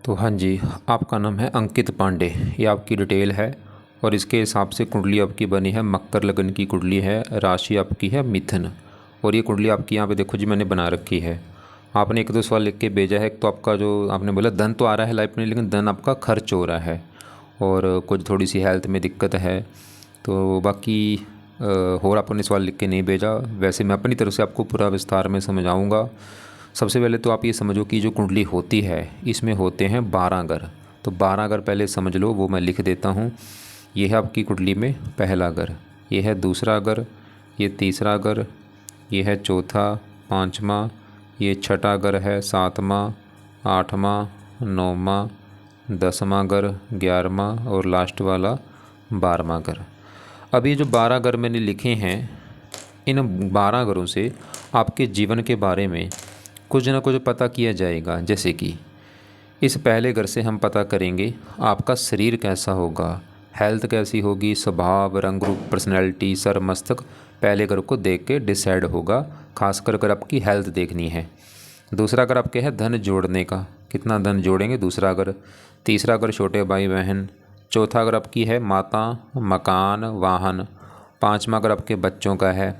तो हाँ जी, आपका नाम है अंकित पांडे, ये आपकी डिटेल है और इसके हिसाब से कुंडली आपकी बनी है। मकर लगन की कुंडली है, राशि आपकी है मिथुन और ये कुंडली आपकी यहाँ पे देखो जी मैंने बना रखी है। आपने एक दो सवाल लिख के भेजा है। तो आपका जो आपने बोला धन तो आ रहा है लाइफ में, लेकिन धन आपका खर्च हो रहा है और कुछ थोड़ी सी हेल्थ में दिक्कत है। तो बाकी और आपने सवाल लिख के नहीं भेजा। वैसे मैं अपनी तरफ से आपको पूरा विस्तार में समझाऊँगा। सबसे पहले तो आप ये समझो कि जो कुंडली होती है इसमें होते हैं 12 घर। तो 12 घर पहले समझ लो, वो मैं लिख देता हूँ। ये है आपकी कुंडली में पहला घर, ये है दूसरा घर, ये तीसरा घर, ये है चौथा, पाँचवा, ये छठा घर है, सातवां, आठवां, नौवां, 10वां घर, 11वां और लास्ट वाला 12वां घर। अब ये जो 12 घर मैंने लिखे हैं, इन 12 घरों से आपके जीवन के बारे में कुछ ना कुछ पता किया जाएगा। जैसे कि इस पहले घर से हम पता करेंगे आपका शरीर कैसा होगा, हेल्थ कैसी होगी, स्वभाव, रंग रूप, पर्सनैलिटी, सर मस्तक पहले घर को देख के डिसाइड होगा। खासकर कर आपकी हेल्थ देखनी है। दूसरा घर आपके है धन जोड़ने का, कितना धन जोड़ेंगे, दूसरा घर। तीसरा घर छोटे भाई बहन। चौथा घर आपकी है माता, मकान, वाहन। पाँचवा घर आपके बच्चों का है।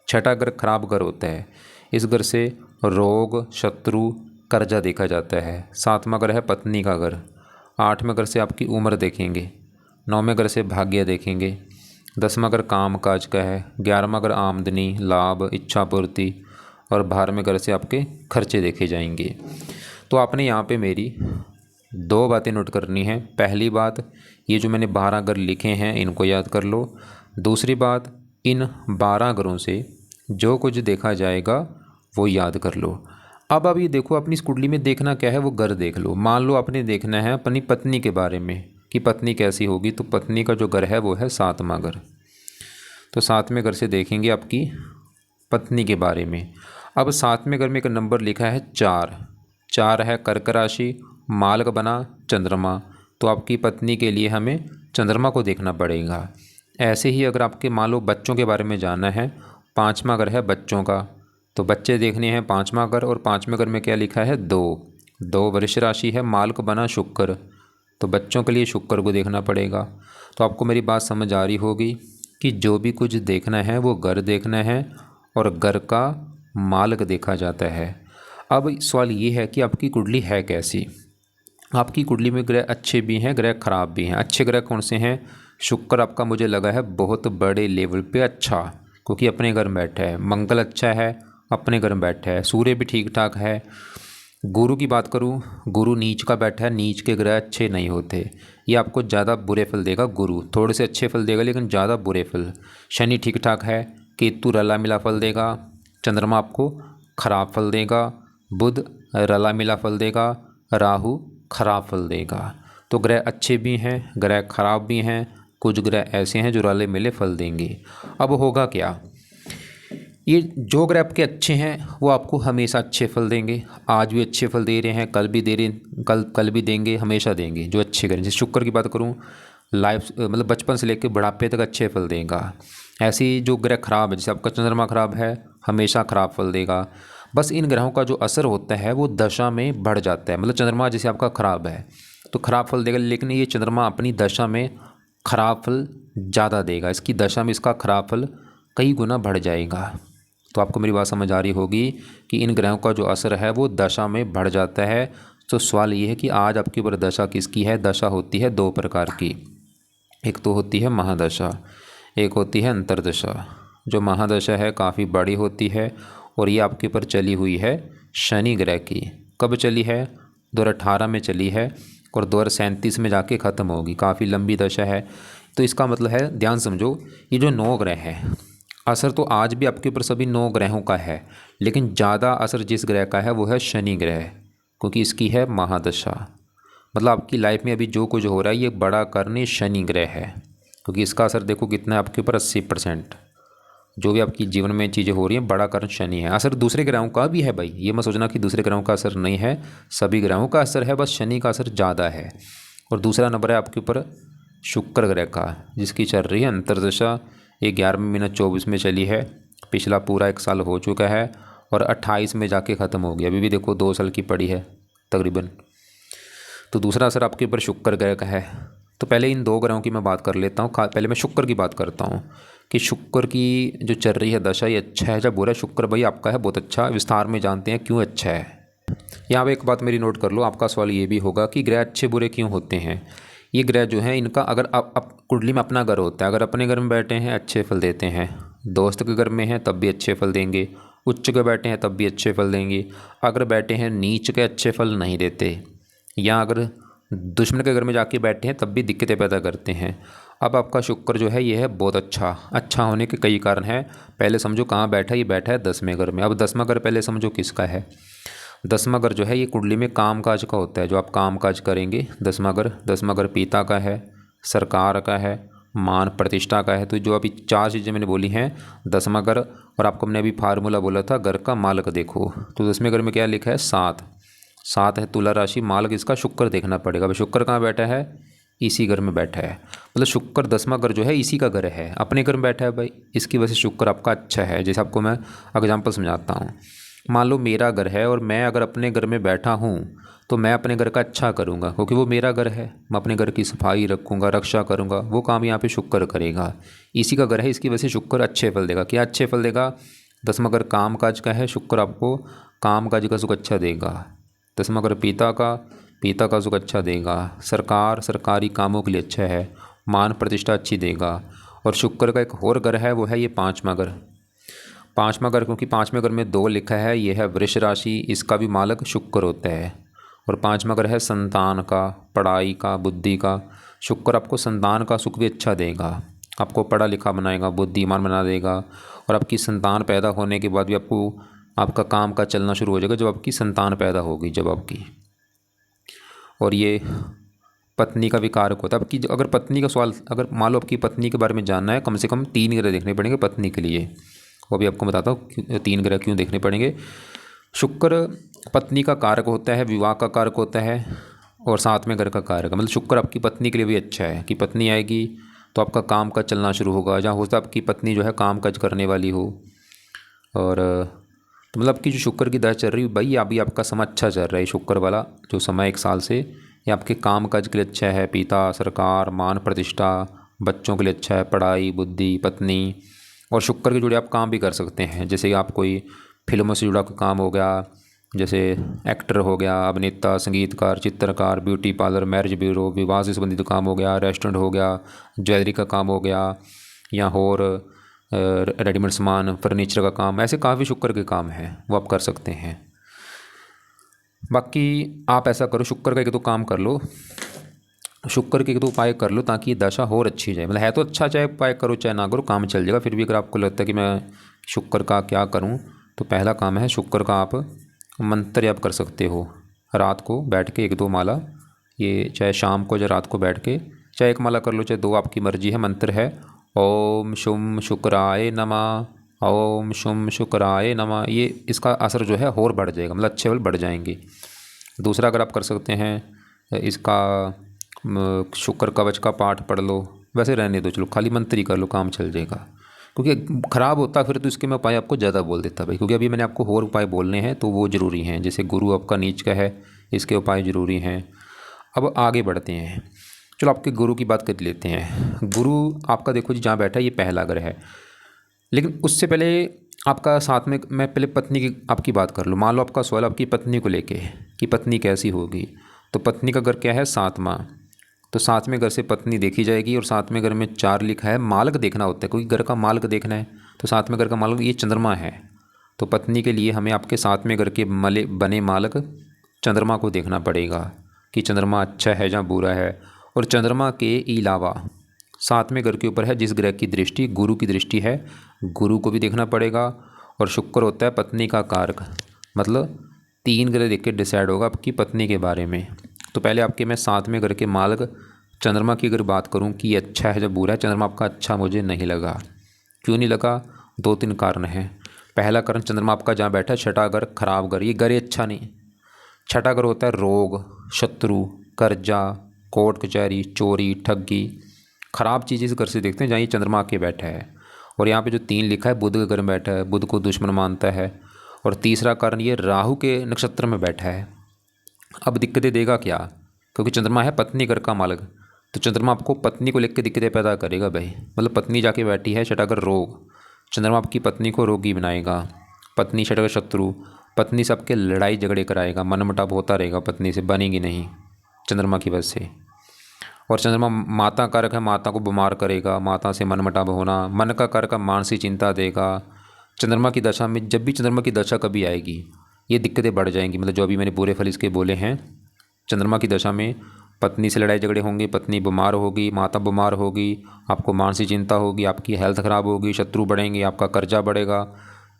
छठा घर खराब घर होता है, इस घर से रोग, शत्रु, कर्जा देखा जाता है। सातवां घर है पत्नी का घर। आठवें घर से आपकी उम्र देखेंगे। नौवें घर से भाग्य देखेंगे। 10वां घर काम काज का है। 11वां घर आमदनी, लाभ, इच्छा पूर्ति और 12वें घर से आपके खर्चे देखे जाएंगे। तो आपने यहाँ पे मेरी दो बातें नोट करनी है। पहली बात, ये जो मैंने 12 घर लिखे हैं इनको याद कर लो। दूसरी बात, इन 12 घरों से जो कुछ देखा जाएगा वो याद कर लो। अब ये देखो अपनी इस कुंडली में देखना क्या है, वो घर देख लो। मान लो आपने देखना है अपनी पत्नी के बारे में कि पत्नी कैसी होगी, तो पत्नी का जो घर है वो है 7वां घर। तो 7वें घर से देखेंगे आपकी पत्नी के बारे में। अब 7वें घर में एक नंबर लिखा है 4। 4 है कर्क राशि, मालक बना चंद्रमा। तो आपकी पत्नी के लिए हमें चंद्रमा को देखना पड़ेगा। ऐसे ही अगर आपके मान लो बच्चों के बारे में जानना है, 5वां घर है बच्चों का, तो बच्चे देखने हैं 5वां घर। और 5वें घर में क्या लिखा है 2। 2 वृष राशि है, मालक बना शुक्र, तो बच्चों के लिए शुक्र को देखना पड़ेगा। तो आपको मेरी बात समझ आ रही होगी कि जो भी कुछ देखना है वो घर देखना है और घर का मालक देखा जाता है। अब सवाल ये है कि आपकी कुंडली है कैसी। आपकी कुंडली में ग्रह अच्छे भी हैं, ग्रह खराब भी हैं। अच्छे ग्रह कौन से हैं? शुक्र आपका मुझे लगा है बहुत बड़े लेवल पे अच्छा, क्योंकि अपने घर में बैठा है। मंगल अच्छा है, अपने घर में बैठा है। सूर्य भी ठीक ठाक है। गुरु की बात करूं, गुरु नीच का बैठा है। नीच के ग्रह अच्छे नहीं होते, ये आपको ज़्यादा बुरे फल देगा। गुरु थोड़े से अच्छे फल देगा लेकिन ज़्यादा बुरे फल। शनि ठीक ठाक है। केतु रला मिला फल देगा। चंद्रमा आपको खराब फल देगा। बुध रला मिला फल देगा। राहु खराब फल देगा। तो ग्रह अच्छे भी हैं, ग्रह खराब भी हैं। कुछ ग्रह ऐसे हैं जो रले मिले फल देंगे। अब होगा क्या, ये जो ग्रह आपके अच्छे हैं वो आपको हमेशा अच्छे फल देंगे। आज भी अच्छे फल दे रहे हैं, कल भी दे रहे, कल भी देंगे, हमेशा देंगे। जो अच्छे ग्रह, जैसे शुक्र की बात करूं, लाइफ मतलब बचपन से लेकर बुढ़ापे तक अच्छे फल देगा। ऐसे ही जो ग्रह खराब है, जैसे आपका चंद्रमा खराब है, हमेशा खराब फल देगा। बस इन ग्रहों का जो असर होता है वो दशा में बढ़ जाता है। मतलब चंद्रमा जैसे आपका खराब है तो खराब फल देगा, लेकिन ये चंद्रमा अपनी दशा में खराब फल ज़्यादा देगा। इसकी दशा में इसका खराब फल कई गुना बढ़ जाएगा। तो आपको मेरी बात समझ आ रही होगी कि इन ग्रहों का जो असर है वो दशा में बढ़ जाता है। तो सवाल ये है कि आज आपके ऊपर दशा किसकी है। दशा होती है दो प्रकार की, एक तो होती है महादशा, एक होती है अंतर्दशा। जो महादशा है काफ़ी बड़ी होती है और ये आपके ऊपर चली हुई है शनि ग्रह की। कब चली है? 2018 में चली है और 2037 में जाके ख़त्म होगी। काफ़ी लंबी दशा है। तो इसका मतलब है, ध्यान समझो, ये जो 9 ग्रह हैं, असर तो आज भी आपके ऊपर सभी 9 ग्रहों का है, लेकिन ज़्यादा असर जिस ग्रह का है वो है शनि ग्रह, क्योंकि इसकी है महादशा। मतलब आपकी लाइफ में अभी जो कुछ हो रहा है ये बड़ा करने शनि ग्रह है, क्योंकि इसका असर देखो कितना है आपके ऊपर, 80%। जो भी आपकी जीवन में चीज़ें हो रही हैं बड़ा कारण शनि है। असर दूसरे ग्रहों का भी है भाई, ये मत सोचना कि दूसरे ग्रहों का असर नहीं है, सभी ग्रहों का असर है, बस शनि का असर ज़्यादा है। और दूसरा नंबर है आपके ऊपर शुक्र ग्रह का, जिसकी चल रही है अंतर्दशा। ये 11वें महीना 24 में चली है, पिछला पूरा 1 साल हो चुका है और 28 में जाके ख़त्म हो गया। अभी भी देखो 2 साल की पड़ी है तकरीबन। तो दूसरा असर आपके ऊपर शुक्र ग्रह का है। तो पहले इन 2 ग्रहों की मैं बात कर लेता हूँ। पहले मैं शुक्र की बात करता हूँ कि शुक्र की जो चल रही है दशा, ये अच्छा है या बुरा है। शुक्र भाई आपका है बहुत अच्छा, विस्तार में जानते हैं क्यों अच्छा है। यहाँ पे एक बात मेरी नोट कर लो, आपका सवाल ये भी होगा कि ग्रह अच्छे बुरे क्यों होते हैं। ये ग्रह जो है इनका अगर आप कुंडली में अपना घर होता है, अगर अपने घर में बैठे हैं अच्छे फल देते हैं, दोस्त के घर में हैं तब भी अच्छे फल देंगे, उच्च के बैठे हैं तब भी अच्छे फल देंगे, अगर बैठे हैं नीच के अच्छे फल नहीं देते, या अगर दुश्मन के घर में जाके बैठे हैं तब भी दिक्कतें पैदा करते हैं। अब आपका शुक्र जो है ये है बहुत अच्छा होने के कई कारण हैं। पहले समझो कहाँ बैठा है, ये बैठा है 10वें घर में। अब 10वां घर पहले समझो किसका है। 10वां घर जो है ये कुंडली में काम काज का होता है, जो आप काम काज करेंगे। 10वां घर पिता का है, सरकार का है, मान प्रतिष्ठा का है। तो जो अभी 4 चीज़ें मैंने बोली हैं, 10वां घर, और आपको मैंने अभी फार्मूला बोला था घर का मालक देखो। तो 10वें घर में क्या लिखा है, 7 है तुला राशि, मालक इसका शुक्र देखना पड़ेगा। भाई शुक्र कहाँ बैठा है, इसी घर में बैठा है। मतलब शुक्र 10वां घर जो है इसी का घर है, अपने घर में बैठा है भाई, इसकी वजह से शुक्र आपका अच्छा है। जैसे आपको मैं एग्जांपल समझाता हूँ। मान लो मेरा घर है और मैं अगर अपने घर में बैठा हूँ तो मैं अपने घर का अच्छा करूँगा, क्योंकि वो मेरा घर है। मैं अपने घर की सफाई रखूँगा, रक्षा करूँगा, वो काम यहाँ पे शुक्र करेगा। इसी का घर है, इसकी वजह से शुक्र अच्छे फल देगा। क्या अच्छे फल देगा, 10वां घर काम काज का है, शुक्र आपको काम काज का सुख अच्छा देगा। 10वां घर पिता का सुख अच्छा देगा। सरकार सरकारी कामों के लिए अच्छा है, मान प्रतिष्ठा अच्छी देगा। और शुक्र का एक और घर है, वो है ये 5वां घर। 5वां घर, क्योंकि 5वें घर में 2 लिखा है, ये है वृष राशि, इसका भी मालक शुक्र होता है। और 5वां घर है संतान का, पढ़ाई का, बुद्धि का। शुक्र आपको संतान का सुख भी अच्छा देगा, आपको पढ़ा लिखा बनाएगा, बुद्धिमान बना देगा। और आपकी संतान पैदा होने के बाद भी आपका काम का चलना शुरू हो जाएगा जब आपकी संतान पैदा होगी, जब आपकी। और ये पत्नी का भी कारक होता है। आपकी अगर पत्नी का सवाल, अगर मान लो आपकी पत्नी के बारे में जानना है, कम से कम 3 ग्रह देखने पड़ेंगे पत्नी के लिए। वो भी आपको बताता हूँ 3 ग्रह क्यों देखने पड़ेंगे। शुक्र पत्नी का कारक होता है, विवाह का कारक होता है, और 7वें घर का कारक है। मतलब शुक्र आपकी पत्नी के लिए भी अच्छा है कि पत्नी आएगी तो आपका काम काज चलना शुरू होगा। जहाँ हो सकता है आपकी पत्नी जो है काम काज करने वाली हो। और तो मतलब कि जो शुक्र की दशा चल रही है भाई, अभी आपका समय अच्छा चल रहा है। शुक्र वाला जो समय 1 साल से, ये आपके काम काज के लिए अच्छा है। पिता, सरकार, मान प्रतिष्ठा, बच्चों के लिए अच्छा है, पढ़ाई, बुद्धि, पत्नी। और शुक्र के जुड़े आप काम भी कर सकते हैं, जैसे आप कोई फिल्मों से जुड़ा कोई काम हो गया, जैसे एक्टर हो गया, अभिनेता, संगीतकार, चित्रकार, ब्यूटी पार्लर, मैरिज ब्यूरो, विवाह से संबंधित काम हो गया, रेस्टोरेंट हो गया, ज्वेलरी का काम हो गया, या और रेडीमेड सामान, फर्नीचर का काम। ऐसे काफ़ी शुक्र के काम हैं, वो आप कर सकते हैं। बाकी आप ऐसा करो, शुक्र का 1-2 काम कर लो, शुक्र के 1-2 उपाय कर लो, ताकि ये दशा और अच्छी जाए। मतलब है तो अच्छा, चाहे उपाय करो चाहे ना करो, काम चल जाएगा। फिर भी अगर आपको लगता है कि मैं शुक्र का क्या करूं, तो पहला काम है शुक्र का आप मंत्र जप कर सकते हो। रात को बैठ के 1-2 माला, ये चाहे शाम को या रात को बैठ के, चाहे 1 माला कर लो चाहे 2, आपकी मर्जी है। मंत्र है ओम शुम शुक्राय नमः, ओम शुम शुक्राय नमः। ये इसका असर जो है और बढ़ जाएगा, मतलब अच्छे फल बढ़ जाएंगे। दूसरा अगर आप कर सकते हैं इसका शुक्र कवच का पाठ पढ़ लो। वैसे रहने दो, चलो खाली मंत्र ही कर लो, काम चल जाएगा। क्योंकि ख़राब होता फिर तो इसके मैं उपाय आपको ज़्यादा बोल देता भाई, क्योंकि अभी मैंने आपको और उपाय बोलने हैं तो वो ज़रूरी हैं। जैसे गुरु आपका नीच का है, इसके उपाय ज़रूरी हैं। अब आगे बढ़ते हैं, चलो आपके गुरु की बात कर लेते हैं। गुरु आपका देखो जी जहाँ बैठा है, ये पहला घर है। लेकिन उससे पहले आपका साथ में मैं पहले पत्नी की आपकी बात कर लूँ। मान लो आपका सवाल आपकी पत्नी को लेके कि पत्नी कैसी होगी, तो पत्नी का घर क्या है, 7वां। तो 7वें घर से पत्नी देखी जाएगी। और 7वें घर में 4 लिखा है, मालक देखना होता है, क्योंकि घर का मालक देखना है। तो 7वें घर का मालक ये चंद्रमा है। तो पत्नी के लिए हमें आपके 7वें घर के बने मालक चंद्रमा को देखना पड़ेगा कि चंद्रमा अच्छा है या बुरा है। और चंद्रमा के अलावा 7वें घर के ऊपर है जिस ग्रह की दृष्टि, गुरु की दृष्टि है, गुरु को भी देखना पड़ेगा। और शुक्र होता है पत्नी का कारक, मतलब 3 ग्रह देख के डिसाइड होगा आपकी पत्नी के बारे में। तो पहले आपके मैं 7वें घर के मालक चंद्रमा की अगर बात करूं कि ये अच्छा है या बुरा है, चंद्रमा आपका अच्छा मुझे नहीं लगा। क्यों नहीं लगा, 2-3 कारण हैं। पहला कारण, चंद्रमा आपका जहाँ बैठा है 6ठा घर खराब घर, ये घर ही अच्छा नहीं। 6ठा घर होता है रोग, शत्रु, कर्जा, कोर्ट कचहरी, चोरी, ठगी, खराब चीज़ें इस घर से देखते हैं जहाँ ये चंद्रमा आके बैठा है। और यहाँ पे जो 3 लिखा है, बुध के घर में बैठा है, बुध को दुश्मन मानता है। और तीसरा कारण, ये राहु के नक्षत्र में बैठा है। अब दिक्कतें देगा क्या, क्योंकि चंद्रमा है पत्नी घर का मालिक। तो चंद्रमा आपको पत्नी को लेकर दिक्कतें पैदा करेगा भाई, मतलब पत्नी जाके बैठी है छठा घर रोग, चंद्रमा आपकी पत्नी को रोगी बनाएगा। पत्नी छठा घर शत्रु, पत्नी से आपके लड़ाई झगड़े कराएगा, मनमुटाव होता रहेगा, पत्नी से बनेगी नहीं चंद्रमा की वजह से। और चंद्रमा माता कारक है, माता को बीमार करेगा, माता से मनमुटाव होना, मन का कारक मानसिक चिंता देगा। चंद्रमा की दशा में जब भी चंद्रमा की दशा कभी आएगी ये दिक्कतें बढ़ जाएंगी, मतलब जो अभी मैंने बुरे फल इसके बोले हैं। चंद्रमा की दशा में पत्नी से लड़ाई झगड़े होंगे, पत्नी बीमार होगी, माता बीमार होगी, आपको मानसिक चिंता होगी, आपकी हेल्थ ख़राब होगी, शत्रु बढ़ेंगे, आपका कर्जा बढ़ेगा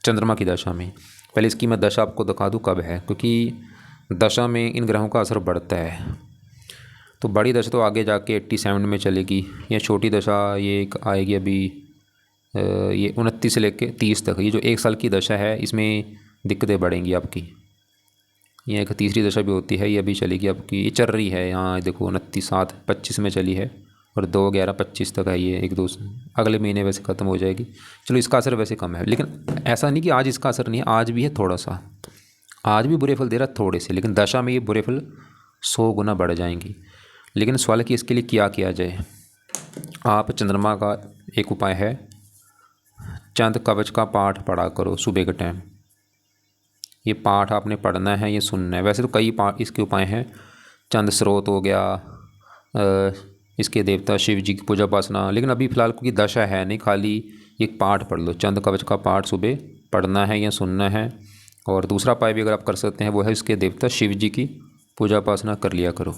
चंद्रमा की दशा में। पहले इसकी मैं दशा आपको दिखा दूँ कब है, क्योंकि दशा में इन ग्रहों का असर बढ़ता है। तो बड़ी दशा तो आगे जाके 87 में चलेगी, या छोटी दशा ये एक आएगी अभी ये 29 से लेके 30 तक। ये जो 1 साल की दशा है इसमें दिक्कतें बढ़ेंगी आपकी। ये एक तीसरी दशा भी होती है, ये अभी चलेगी आपकी, ये चल रही है यहाँ देखो 29/7/25 में चली है और 2/11/25 तक है ये, 1-2 अगले महीने वैसे ख़त्म हो जाएगी। चलो इसका असर वैसे कम है, लेकिन ऐसा नहीं कि आज इसका असर नहीं है, आज भी है थोड़ा सा, आज भी बुरे फल दे रहा है थोड़े से, लेकिन दशा में ये बुरे फल 100 गुना बढ़ जाएंगी। लेकिन सवाल है कि इसके लिए क्या किया जाए। आप चंद्रमा का एक उपाय है, चंद कवच का पाठ पढ़ा करो सुबह के टाइम। ये पाठ आपने पढ़ना है, ये सुनना है। वैसे तो कई पाठ इसके उपाय हैं, चंद स्रोत हो गया, इसके देवता शिव जी की पूजा उपासना, लेकिन अभी फ़िलहाल क्योंकि दशा है नहीं, खाली एक पाठ पढ़ लो, चंद कवच का पाठ सुबह पढ़ना है या सुनना है। और दूसरा उपाय भी अगर आप कर सकते हैं वो है इसके देवता शिव जी की पूजा उपासना कर लिया करो।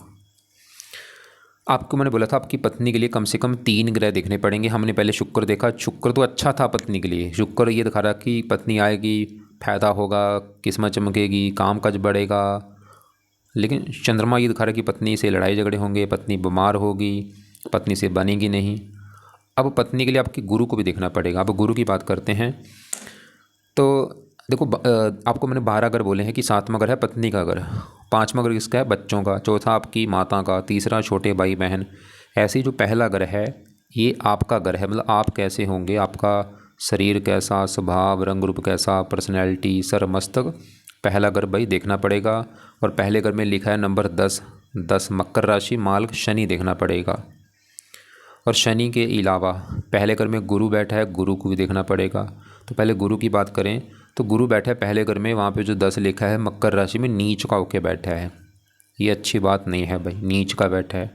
आपको मैंने बोला था आपकी पत्नी के लिए कम से कम 3 ग्रह देखने पड़ेंगे। हमने पहले शुक्र देखा, शुक्र तो अच्छा था पत्नी के लिए, शुक्र ये दिखा रहा कि पत्नी आएगी, फ़ायदा होगा, किस्मत चमकेगी, काम काज बढ़ेगा। लेकिन चंद्रमा ये दिखा रहा है कि पत्नी से लड़ाई झगड़े होंगे, पत्नी बीमार होगी, पत्नी से बनेगी नहीं। अब पत्नी के लिए आपकी गुरु को भी देखना पड़ेगा। अब गुरु की बात करते हैं तो देखो आपको मैंने 12 घर बोले हैं कि 7वां घर है पत्नी का घर, 5वां घर किसका है बच्चों का, चौथा आपकी माता का, तीसरा छोटे भाई बहन। ऐसे ही जो पहला घर है ये आपका घर है, मतलब आप कैसे होंगे, आपका शरीर कैसा, स्वभाव, रंग रूप कैसा, पर्सनैलिटी, सर मस्तक, पहला घर भाई देखना पड़ेगा। और पहले घर में लिखा है नंबर 10 मकर राशि माल शनि देखना पड़ेगा। और शनि के अलावा पहले घर में गुरु बैठा है, गुरु को भी देखना पड़ेगा। तो पहले गुरु की बात करें तो गुरु बैठा है पहले घर में, वहाँ पे जो 10 लिखा है मकर राशि में नीच का होके बैठा है, ये अच्छी बात नहीं है भाई, नीच का बैठा है।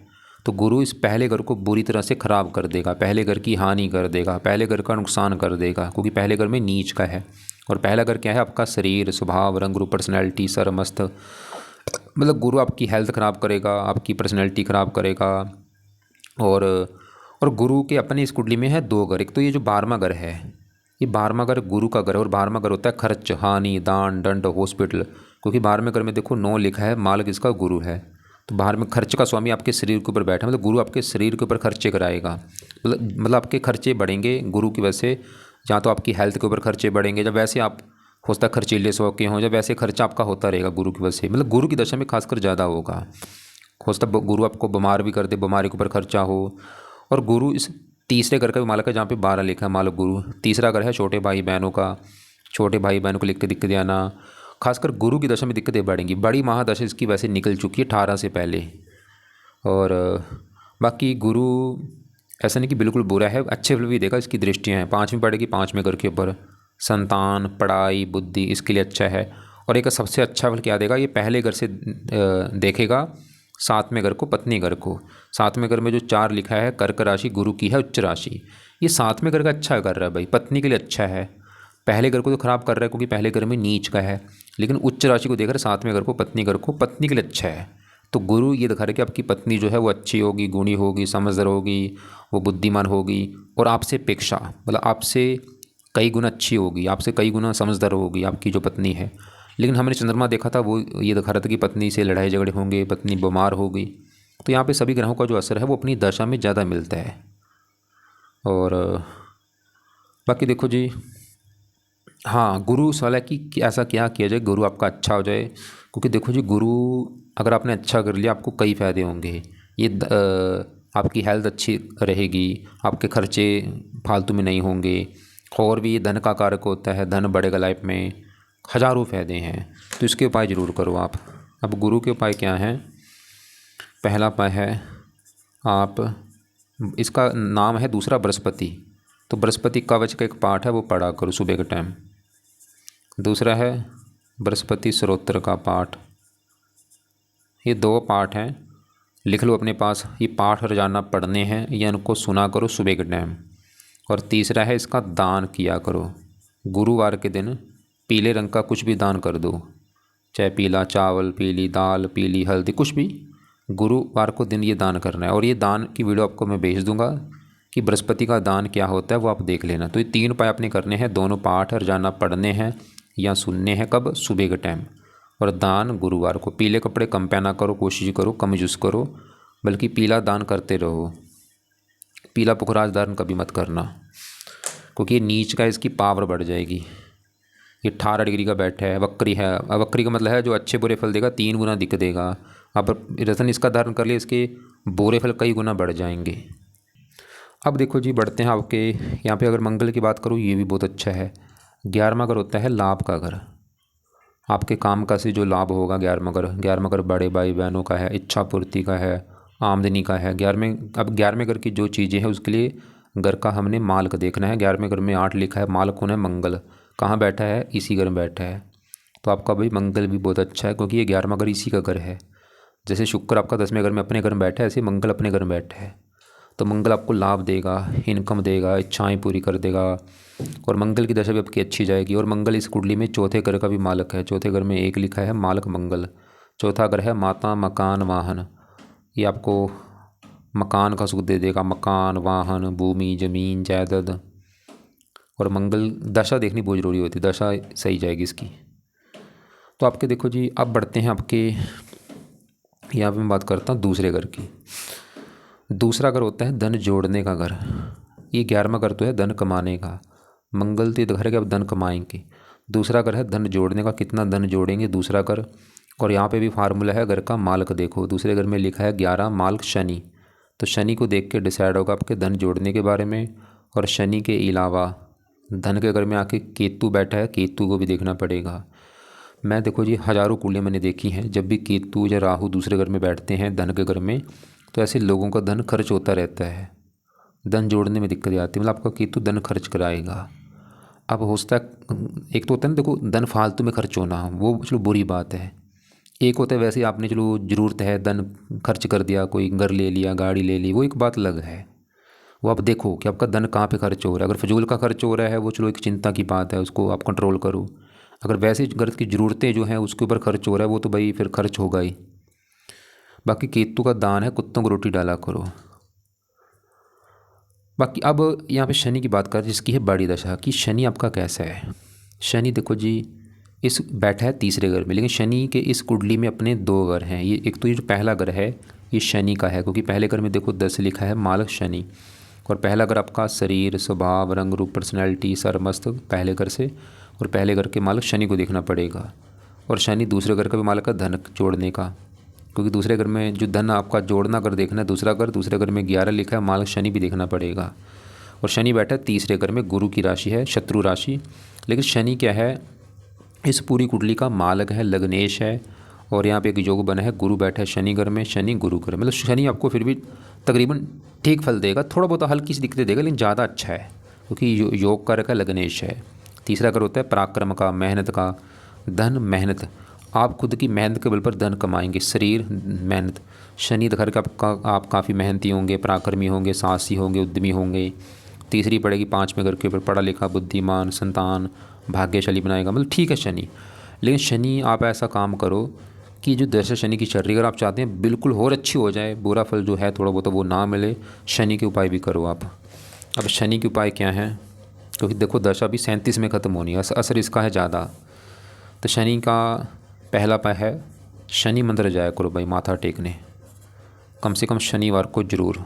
तो गुरु इस पहले घर को बुरी तरह से ख़राब कर देगा, पहले घर की हानि कर देगा, पहले घर का नुकसान कर देगा, क्योंकि पहले घर में नीच का है। और पहला घर क्या है आपका शरीर, स्वभाव, रंग रूप, पर्सनैलिटी, सर मस्तक, मतलब गुरु आपकी हेल्थ ख़राब करेगा, आपकी पर्सनैलिटी ख़राब करेगा। और गुरु के अपने इस कुंडली में है 2 घर, एक तो ये जो 12वां घर है, ये 12वां घर गुरु का घर है, और 12वां घर होता है खर्च, हानि, दान, दंड, हॉस्पिटल। क्योंकि 12वें घर में देखो 9 लिखा है, माल किसका, गुरु है। तो 12वें खर्च का स्वामी आपके शरीर के ऊपर बैठा है, मतलब गुरु आपके शरीर के ऊपर खर्चे कराएगा, मतलब आपके खर्चे बढ़ेंगे गुरु की वजह से। जहाँ तो आपकी हेल्थ के ऊपर खर्चे बढ़ेंगे, जब वैसे आप हो सकता है खर्चीले शौक के हों, जब वैसे खर्चा आपका होता रहेगा गुरु की वजह से, मतलब गुरु की दशा में खासकर ज़्यादा होगा। हो सकता है गुरु आपको बीमार भी कर दे, बीमारी के ऊपर खर्चा हो। और गुरु इस तीसरे घर का भी मालक है, जहाँ पे 12 लिखा है मालक गुरु। तीसरा घर है छोटे भाई बहनों का, छोटे भाई बहनों को लिख के दिक्कतें आना, खासकर गुरु की दशा में दिक्कतें बढ़ेंगी। बड़ी महादशा इसकी वैसे निकल चुकी है 18 से पहले। और बाकी गुरु ऐसा नहीं कि बिल्कुल बुरा है, अच्छे फल भी देगा, इसकी दृष्टियाँ हैं। 5वीं पड़ेगी 5वें घर के ऊपर, संतान, पढ़ाई, बुद्धि, इसके लिए अच्छा है। और एक सबसे अच्छा फल क्या देगा, ये पहले घर से देखेगा 7वें घर को, पत्नी घर को। 7वें घर में जो 4 लिखा है कर्क राशि गुरु की है, उच्च राशि, ये 7वें घर का अच्छा कर रहा है भाई, पत्नी के लिए अच्छा है। पहले घर को तो ख़राब कर रहा है क्योंकि पहले घर में नीच का है, लेकिन उच्च राशि को देख रहा है 7वें घर को, पत्नी घर को, पत्नी के लिए अच्छा है। तो गुरु ये दिखा रहा है कि आपकी पत्नी जो है वो अच्छी होगी, गुणी होगी, समझदार होगी, वो बुद्धिमान होगी, और आपसे अपेक्षा मतलब आपसे कई गुना अच्छी होगी, आपसे कई गुना समझदार होगी आपकी जो पत्नी है। लेकिन हमने चंद्रमा देखा था वो ये दिखा रहा था कि पत्नी से लड़ाई झगड़े होंगे, पत्नी बीमार होगी। तो यहाँ पे सभी ग्रहों का जो असर है वो अपनी दशा में ज़्यादा मिलता है। और बाकी देखो जी, हाँ गुरु सवाल है कि ऐसा क्या किया जाए गुरु आपका अच्छा हो जाए। क्योंकि देखो जी, गुरु अगर आपने अच्छा कर लिया आपको कई फ़ायदे होंगे। ये आपकी हेल्थ अच्छी रहेगी, आपके खर्चे फालतू में नहीं होंगे, और भी ये धन का कारक होता है, धन बढ़ेगा लाइफ में, हज़ारों फ़ायदे हैं। तो इसके उपाय ज़रूर करो आप। अब गुरु के उपाय क्या हैं, पहला पाय है आप, इसका नाम है दूसरा बृहस्पति, तो बृहस्पति कवच का एक पाठ है वो पढ़ा करो सुबह के टाइम। दूसरा है बृहस्पति स्तोत्र का पाठ। ये 2 पाठ हैं, लिख लो अपने पास। ये पाठ रोजाना पढ़ने हैं या इनको सुना करो सुबह के टाइम। और तीसरा है इसका दान किया करो। गुरुवार के दिन पीले रंग का कुछ भी दान कर दो, चाहे पीला चावल, पीली दाल, पीली हल्दी, कुछ भी। गुरुवार को दिन ये दान करना है। और ये दान की वीडियो आपको मैं भेज दूंगा कि बृहस्पति का दान क्या होता है, वो आप देख लेना। तो ये 3 उपाय आपने करने हैं। दोनों पाठ रोजाना पढ़ने हैं या सुनने हैं। कब? सुबह के टाइम। और दान गुरुवार को। पीले कपड़े कम पहना करो, कोशिश करो कम यूज़ करो, बल्कि पीला दान करते रहो। पीला पुखराज दान कभी मत करना, क्योंकि ये नीच का, इसकी पावर बढ़ जाएगी। ये 18 डिग्री का बैठा है, वक्री है। वक्री का मतलब है जो अच्छे बुरे फल देगा 3 गुना दिख देगा। अब रतन इसका धारण कर लिया, इसके बुरे फल कई गुना बढ़ जाएंगे। अब देखो जी, बढ़ते हैं आपके यहाँ पे। अगर मंगल की बात करूँ, ये भी बहुत अच्छा है। 11वां घर होता है लाभ का घर। आपके काम का से जो लाभ होगा 11वां घर बड़े भाई बहनों का है, इच्छा पूर्ति का है, आमदनी का है। 11वें घर की जो चीज़ें हैं उसके लिए घर का हमने मालिक देखना है। 11वें घर में 8 लिखा है, मालिक कौन है? मंगल। कहाँ बैठा है? इसी घर में बैठा है। तो आपका भाई मंगल भी बहुत अच्छा है, क्योंकि ये 11वां घर इसी का घर है। जैसे शुक्र आपका 10वें घर में अपने घर में बैठा है, ऐसे मंगल अपने घर में बैठा है। तो मंगल आपको लाभ देगा, इनकम देगा, इच्छाएं पूरी कर देगा। और मंगल की दशा भी आपकी अच्छी जाएगी। और मंगल इस कुंडली में 4थे घर का भी मालिक है। 4थे घर में 1 लिखा है, मालिक मंगल। 4था घर है माता, मकान, वाहन। ये आपको मकान का सुख दे देगा। मकान, वाहन, भूमि, जमीन, जायदाद। और मंगल दशा देखनी बहुत ज़रूरी होती है, दशा सही जाएगी इसकी। तो आपके देखो जी, अब बढ़ते हैं आपके यहाँ पे। मैं बात करता हूँ दूसरे घर की। दूसरा घर होता है धन जोड़ने का घर। ये 11वां घर तो है धन कमाने का। मंगल तीर्थ घर है कि अब धन कमाएंगे। दूसरा घर है धन जोड़ने का, कितना धन जोड़ेंगे दूसरा घर। और यहाँ पे भी फार्मूला है घर का मालिक। देखो दूसरे घर में लिखा है 11, मालिक शनि। तो शनि को देख के डिसाइड होगा आपके धन जोड़ने के बारे में। और शनि के अलावा धन के घर में आके केतु बैठा है, केतु को भी देखना पड़ेगा। मैं देखो जी, हज़ारों कुंडलियाँ मैंने देखी हैं, जब भी केतु या राहु दूसरे घर में बैठते हैं धन के घर में, तो ऐसे लोगों का धन खर्च होता रहता है। धन जोड़ने में दिक्कत आती है, मतलब आपका केतु धन खर्च कराएगा। अब हो सकता है, एक तो होता है ना, देखो धन फालतू में खर्च होना, वो चलो बुरी बात है। एक होता है वैसे आपने चलो ज़रूरत है, धन खर्च कर दिया, कोई घर ले लिया, गाड़ी ले ली, वो एक बात अलग है। वो आप देखो कि आपका धन कहाँ पे खर्च हो रहा है। अगर फजूल का खर्च हो रहा है, वो चलो एक चिंता की बात है, उसको आप कंट्रोल करो। अगर वैसे घर की ज़रूरतें जो हैं उसके ऊपर खर्च हो रहा है, वो तो भाई फिर खर्च होगा ही। बाकी केतु का दान है, कुत्तों को रोटी डाला करो। बाकी अब यहाँ पे शनि की बात करें, जिसकी है बड़ी दशा कि शनि आपका कैसा है। शनि देखो जी, इस बैठा है तीसरे घर में, लेकिन शनि के इस कुंडली में अपने 2 घर हैं। ये एक तो ये जो पहला घर है ये शनि का है, क्योंकि पहले घर में देखो 10 लिखा है, मालिक शनि। और पहला घर आपका शरीर, स्वभाव, रंग रूप, पर्सनैलिटी, सरमस्त पहले घर से। और पहले घर के मालिक शनि को देखना पड़ेगा। और शनि दूसरे घर का भी मालिक है धन जोड़ने का, क्योंकि दूसरे घर में जो धन आपका जोड़ना घर देखना है दूसरा घर, दूसरे घर में 11 लिखा है, मालिक शनि भी देखना पड़ेगा। और शनि बैठा है तीसरे घर में, गुरु की राशि है, शत्रु राशि। लेकिन शनि क्या है, इस पूरी कुंडली का मालिक है, लग्नेश है। और यहाँ पे एक योग बना है, गुरु बैठा है शनि घर में, शनि गुरु घर में। मतलब शनि आपको फिर भी तकरीबन ठीक फल देगा, थोड़ा बहुत हल्की सी दिक्कतें देगा, लेकिन ज़्यादा अच्छा है, क्योंकि योग का रखा लग्नेश है। तीसरा घर होता है पराक्रम का, मेहनत का। धन, मेहनत, आप खुद की मेहनत के बल पर धन कमाएंगे। शरीर, मेहनत। शनि घर का आप काफ़ी मेहनती होंगे, पराक्रमी होंगे, साहसी होंगे, उद्यमी होंगे। तीसरी पड़ेगी 5वें घर के ऊपर, पढ़ा लिखा, बुद्धिमान, संतान, भाग्यशाली बनाएगा। मतलब ठीक है शनि। लेकिन शनि आप ऐसा काम करो कि जो दशा शनि की चल रही है, अगर आप चाहते हैं बिल्कुल और अच्छी हो जाए, बुरा फल जो है थोड़ा बहुत वो ना मिले, शनि के उपाय भी करो आप। अब शनि के उपाय क्या हैं, क्योंकि देखो दशा भी 37 में ख़त्म होनी है, असर इसका है ज़्यादा। तो शनि का पहला उपाय है शनि मंदिर जाया करो भाई, माथा टेकने, कम से कम शनिवार को ज़रूर।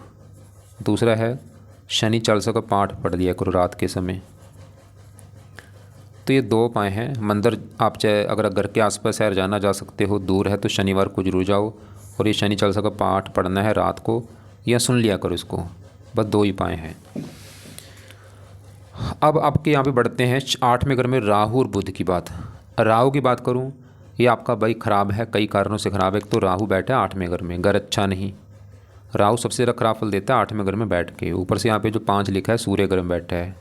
दूसरा है शनि चालीसा का पाठ पढ़ लिया करो रात के समय। तो ये 2 उपाय हैं। मंदिर आप चाहे अगर घर के आसपास शहर जाना जा सकते हो, दूर है तो शनिवार को जरूर जाओ। और ये शनि चालीसा का पाठ पढ़ना है रात को, या सुन लिया करो इसको। बस 2 ही उपाय हैं। अब आपके यहाँ पे बढ़ते हैं 8वें घर में राहु और बुध की बात। राहु की बात करूँ ये आपका भाई ख़राब है, कई कारणों से ख़राब है। एक तो राहु बैठा है 8वें घर में, घर अच्छा नहीं। राहु सबसे ज़्यादा खराब फल देता है 8वें घर में बैठ के। ऊपर से यहाँ पे जो 5 लिखा है सूर्य घर में बैठा है।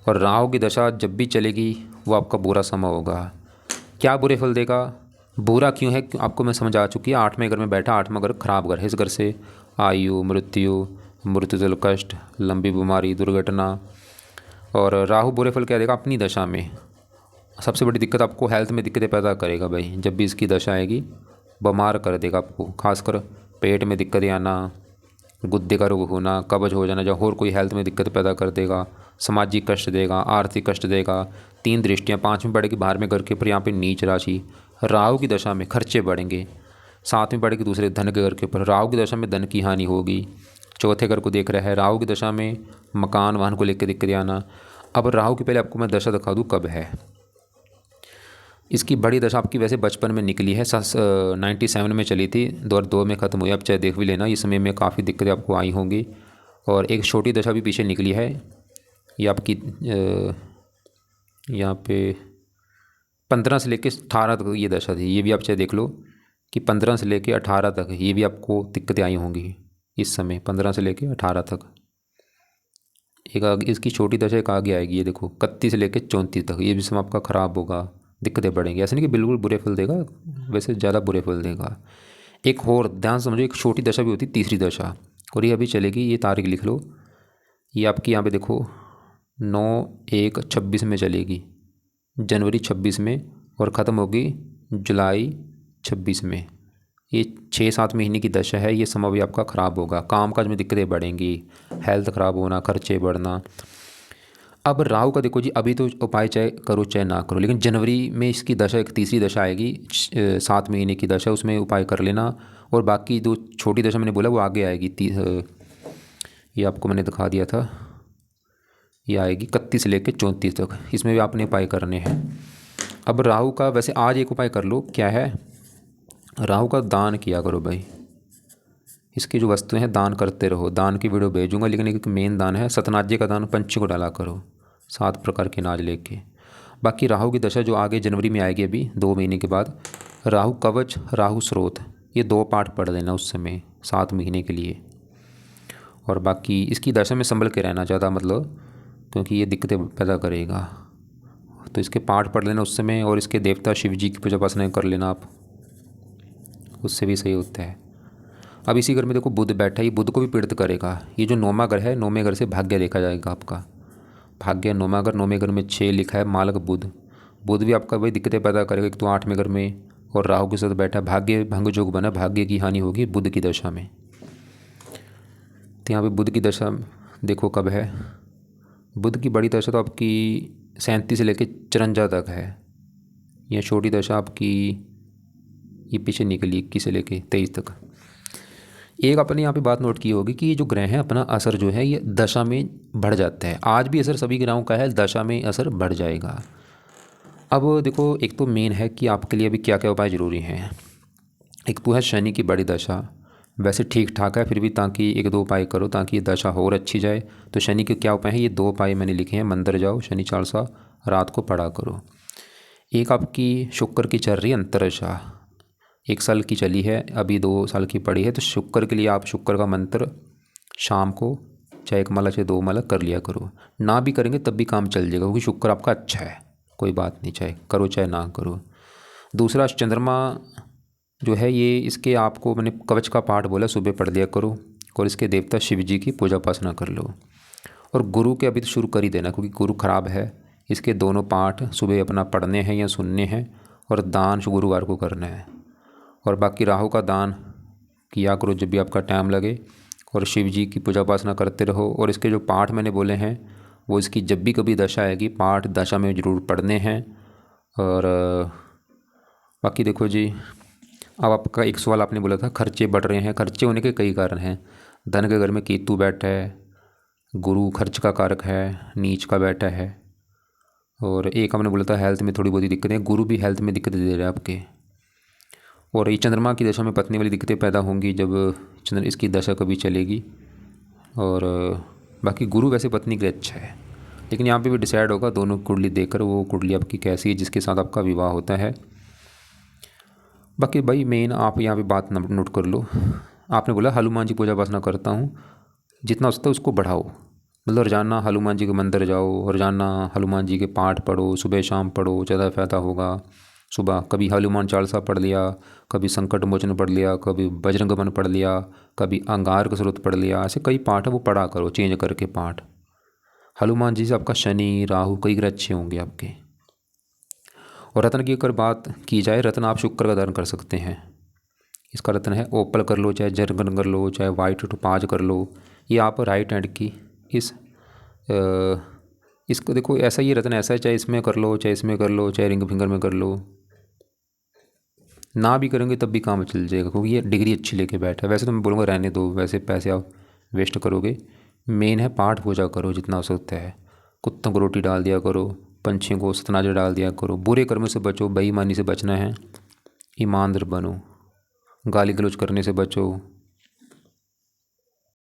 और राहु की दशा जब भी चलेगी वो आपका बुरा समय होगा। क्या बुरे फल देगा, बुरा क्यों है, आपको मैं समझ आ चुकी है। 8वें घर में बैठा, 8वां घर खराब घर है। इस घर से आयु, मृत्यु, मृत्युजल कष्ट, लंबी बीमारी, दुर्घटना। और राहु बुरे फल क्या देगा अपनी दशा में। सबसे बड़ी दिक्कत आपको हेल्थ में दिक्कतें पैदा करेगा भाई। जब भी इसकी दशा आएगी बीमार कर देगा आपको, खासकर पेट में दिक्कतें आना, गुद्दे का रोग होना, कब्ज हो जाना, या और कोई हेल्थ में दिक्कत पैदा कर देगा। सामाजिक कष्ट देगा, आर्थिक कष्ट देगा। 3 दृष्टियाँ, 5 में बढ़ेगी बाहर में घर के ऊपर, यहाँ पे नीच राशि। राहु की दशा में खर्चे बढ़ेंगे। 7 में बढ़ेगी दूसरे धन के घर के ऊपर। राहु की दशा में धन की हानि होगी। चौथे घर को देख रहा है। राहु की दशा में मकान वाहन को लेकर दिक्कतें आना। अब राहु की पहले आपको मैं दशा दिखा दूँ कब है। इसकी बड़ी दशा आपकी वैसे बचपन में निकली है, 97 में चली थी, 2002 में ख़त्म हुई। अब चाहे देख भी लेना, इस समय में काफ़ी दिक्कतें आपको आई होंगी। और एक छोटी दशा भी पीछे निकली है, ये आपकी यहाँ पे 15 से लेकर 18 तक ये दशा थी। ये भी आप चाहे देख लो कि 15 से लेकर 18 तक ये भी आपको दिक्कतें आई होंगी इस समय, 15 से लेकर 18 तक। एक आगे इसकी छोटी दशा एक आगे आएगी, ये देखो 31 से लेकर 34 तक। ये भी समय आपका ख़राब होगा, दिक्कतें बढ़ेंगी। ऐसा नहीं कि बिल्कुल बुरे फल देगा, वैसे ज़्यादा बुरे फल देगा। एक और ध्यान समझो, एक छोटी दशा भी होती, तीसरी दशा, और ये अभी चलेगी। ये तारीख लिख लो, ये आपकी यहाँ पे देखो 9/1/26 में चलेगी, जनवरी 26 में, और ख़त्म होगी जुलाई 26 में। ये 6-7 महीने की दशा है। ये समय भी आपका ख़राब होगा, कामकाज में दिक्कतें बढ़ेंगी, हेल्थ ख़राब होना, खर्चे बढ़ना। अब राहु का देखो जी, अभी तो उपाय चाहे करो चाहे ना करो, लेकिन जनवरी में इसकी दशा एक तीसरी दशा आएगी, 7 महीने की दशा, उसमें उपाय कर लेना। और बाकी जो छोटी दशा मैंने बोला वो आगे आएगी, ये आपको मैंने दिखा दिया था, ये आएगी 31 से लेकर 34 तक। इसमें भी आपने उपाय करने हैं। अब राहु का वैसे आज एक उपाय कर लो, क्या है, राहु का दान किया करो भाई। इसकी जो वस्तुएं हैं दान करते रहो। दान की वीडियो भेजूंगा, लेकिन एक मेन दान है सतनाज्य का दान, पंछी को डाला करो 7 प्रकार के अनाज लेके। बाकी राहु की दशा जो आगे जनवरी में आएगी, अभी 2 महीने के बाद, राहु कवच, राहु स्रोत, ये 2 पाठ पढ़ लेना उस समय 7 महीने के लिए। और बाकी इसकी दशा में संभल के रहना ज़्यादा, मतलब क्योंकि ये दिक्कतें पैदा करेगा। तो इसके पाठ पढ़ लेना उस समय, और इसके देवता शिव जी की पूजा उपासना कर लेना आप, उससे भी सही होता है। अब इसी घर में देखो बुध बैठा है, ये बुध को भी पीड़ित करेगा। ये जो 9वां घर है, 9वें घर से भाग्य देखा जाएगा आपका। भाग्य 9वां घर, 9वें घर में 6 लिखा है, मालक बुध। बुध भी आपका भाई दिक्कतें पैदा करेगा। एक तो 8वें घर में और राहु के साथ बैठा, भाग्य भंग योग बना, भाग्य की हानि होगी बुध की दशा में। तो यहाँ पे बुध की दशा देखो कब है। बुध की बड़ी दशा तो आपकी 37 से लेकर 54 तक है। यह छोटी दशा आपकी ये पीछे निकली 21 से लेकर 23 तक। एक अपने यहाँ पे बात नोट की होगी कि ये जो ग्रह हैं अपना असर जो है ये दशा में बढ़ जाता है। आज भी असर सभी ग्रहों का है, दशा में असर बढ़ जाएगा। अब देखो, एक तो मेन है कि आपके लिए अभी क्या क्या उपाय ज़रूरी हैं। एक तो है शनि की बड़ी दशा, वैसे ठीक ठाक है, फिर भी ताकि 1-2 उपाय करो ताकि ये दशा और अच्छी जाए। तो शनि के क्या उपाय हैं, ये 2 उपाय मैंने लिखे हैं। मंदिर जाओ, शनि चालीसा रात को पढ़ा करो। एक आपकी शुक्र की चल रही है अंतरदशा, 1 साल की चली है, अभी 2 साल की पड़ी है। तो शुक्र के लिए आप शुक्र का मंत्र शाम को चाहे 1 माला चाहे 2 माला कर लिया करो। ना भी करेंगे तब भी काम चल जाएगा, क्योंकि शुक्र आपका अच्छा है, कोई बात नहीं, चाहे करो चाहे ना करो। दूसरा चंद्रमा जो है ये, इसके आपको मैंने कवच का पाठ बोला, सुबह पढ़ लिया करो। और इसके देवता शिव जी की पूजा उपासना कर लो। और गुरु के अभी तो शुरू कर ही देना, क्योंकि गुरु खराब है। इसके दोनों पाठ सुबह अपना पढ़ने हैं या सुनने हैं, और दान गुरुवार को करना है। और बाकी राहु का दान किया करो जब भी आपका टाइम लगे, और शिव जी की पूजा उपासना करते रहो। और इसके जो पाठ मैंने बोले हैं वो इसकी जब भी कभी दशा आएगी, पाठ दशा में ज़रूर पढ़ने हैं। और बाकी देखो जी, अब आपका एक सवाल आपने बोला था खर्चे बढ़ रहे हैं। खर्चे होने के कई कारण हैं। धन के घर में केतु बैठा है, गुरु खर्च का कारक है, नीच का बैठा है। और एक हमने बोला था हेल्थ में थोड़ी बहुत दिक्कतें, गुरु भी हेल्थ में दिक्कतें दे रहे हैं आपके। और ये चंद्रमा की दशा में पत्नी वाली दिक्कतें पैदा होंगी जब चंद्र इसकी दशा कभी चलेगी। और बाकी गुरु वैसे पत्नी के लिए अच्छा है। लेकिन यहाँ पे भी डिसाइड होगा दोनों कुंडली देखकर वो कुंडली आपकी कैसी है जिसके साथ आपका विवाह होता है। बाकी भाई मेन आप यहाँ पे बात नोट कर लो। आपने बोला हनुमान जी पूजा उपासना करता हूँ, जितना हो सकता है उसको बढ़ाओ। मतलब रोजाना हनुमान जी के मंदिर जाओ, रोजाना हनुमान जी के पाठ पढ़ो, सुबह शाम पढ़ो, ज़्यादा फ़ायदा होगा। सुबह कभी हनुमान चालीसा पढ़ लिया, कभी संकट मोचन पढ़ लिया, कभी बजरंग बन पढ़ लिया, कभी अंगार का स्रोत पढ़ लिया। ऐसे कई पाठ है वो पढ़ा करो, चेंज करके पाठ। हनुमान जी से आपका शनि राहु कई ग्रह अच्छे होंगे आपके। और रत्न की अगर बात की जाए, रत्न आप शुक्र का धारण कर सकते हैं। इसका रत्न है ओपल कर लो, चाहे जर्गन कर लो, चाहे वाइट टोपाज कर लो। ये आप राइट हैंड की इस इसको देखो, ऐसा ये रत्न ऐसा है, चाहे इसमें कर लो, चाहे इसमें कर लो, चाहे रिंग फिंगर में कर लो, ना भी करेंगे तब भी काम चल जाएगा, क्योंकि ये डिग्री अच्छी लेके बैठा है। वैसे तो मैं बोलूँगा रहने दो, वैसे पैसे आप वेस्ट करोगे। मेन है पाठ पूजा करो जितना हो सकता है। कुत्तों को रोटी डाल दिया करो, पंछियों को सतनाजर डाल दिया करो। बुरे कर्मों से बचो, बेईमानी से बचना है, ईमानदार बनो, गाली गलौज करने से बचो,